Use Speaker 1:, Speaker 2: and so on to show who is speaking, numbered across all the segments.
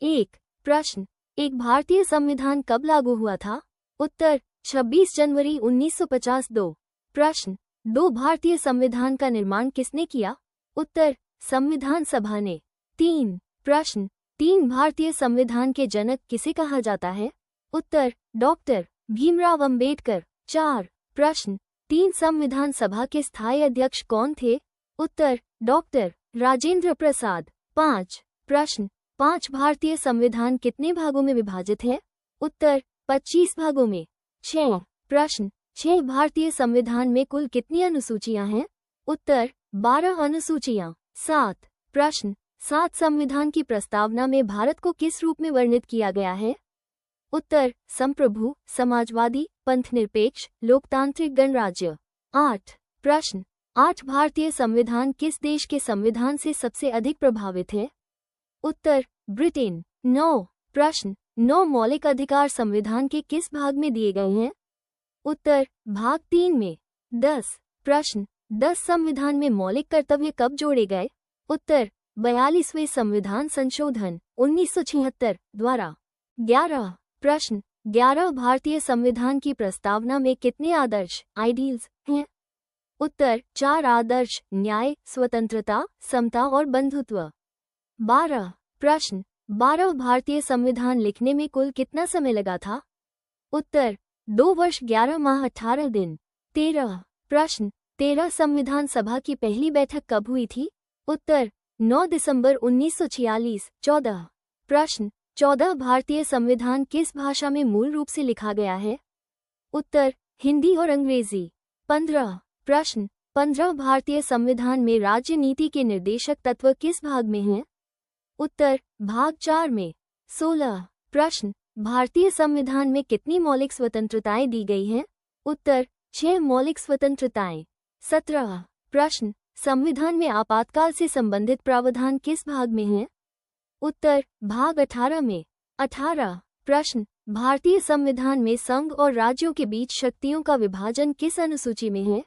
Speaker 1: एक प्रश्न, एक भारतीय संविधान कब लागू हुआ था? उत्तर 26 जनवरी 1950। दो प्रश्न, दो भारतीय संविधान का निर्माण किसने किया? उत्तर संविधान सभा ने। तीन प्रश्न, तीन भारतीय संविधान के जनक किसे कहा जाता है? उत्तर डॉक्टर भीमराव अंबेडकर। चार प्रश्न, तीन संविधान सभा के स्थायी अध्यक्ष कौन थे? उत्तर डॉक्टर राजेंद्र प्रसाद। पाँच प्रश्न, पांच भारतीय संविधान कितने भागों में विभाजित है? उत्तर 25 भागों में। छह प्रश्न, छह भारतीय संविधान में कुल कितनी अनुसूचियां हैं? उत्तर 12 अनुसूचियां। सात प्रश्न, सात संविधान की प्रस्तावना में भारत को किस रूप में वर्णित किया गया है? उत्तर संप्रभु, समाजवादी, पंथनिरपेक्ष, लोकतांत्रिक गणराज्य। आठ प्रश्न, आठ भारतीय संविधान किस देश के संविधान से सबसे अधिक प्रभावित है? उत्तर ब्रिटेन। नौ प्रश्न, नौ मौलिक अधिकार संविधान के किस भाग में दिए गए हैं? उत्तर भाग 3 में। 10 प्रश्न, 10 संविधान में मौलिक कर्तव्य कब जोड़े गए? उत्तर 42वें संविधान संशोधन 1976 द्वारा। 11 प्रश्न, 11 भारतीय संविधान की प्रस्तावना में कितने आदर्श आइडियल्स हैं? उत्तर 4 आदर्श, न्याय, स्वतंत्रता, समता और बंधुत्व। 12 प्रश्न, 12 भारतीय संविधान लिखने में कुल कितना समय लगा था? उत्तर 2 वर्ष 11 माह 18 दिन। 13 प्रश्न, 13 संविधान सभा की पहली बैठक कब हुई थी? उत्तर 9 दिसंबर 1946। 14 प्रश्न, 14 भारतीय संविधान किस भाषा में मूल रूप से लिखा गया है? उत्तर हिंदी और अंग्रेजी। 15 प्रश्न, 15 भारतीय संविधान में राज्य नीति के निर्देशक तत्व किस भाग में हैं? उत्तर भाग 4 में। 16 प्रश्न, भारतीय संविधान में कितनी मौलिक स्वतंत्रताएं दी गई हैं? उत्तर 6 मौलिक स्वतंत्रताएं। 17 प्रश्न, संविधान में आपातकाल से संबंधित प्रावधान किस भाग में हैं? उत्तर भाग 18 में। 18 प्रश्न, भारतीय संविधान में संघ और राज्यों के बीच शक्तियों का विभाजन किस अनुसूची में है?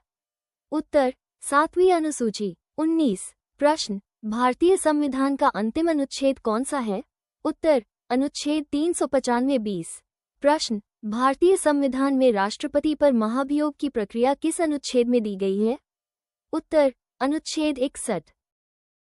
Speaker 1: उत्तर 7वीं अनुसूची। 19 प्रश्न, भारतीय संविधान का अंतिम अनुच्छेद कौन सा है? उत्तर अनुच्छेद 395-20। प्रश्न, भारतीय संविधान में राष्ट्रपति पर महाभियोग की प्रक्रिया किस अनुच्छेद में दी गई है? उत्तर अनुच्छेद 61।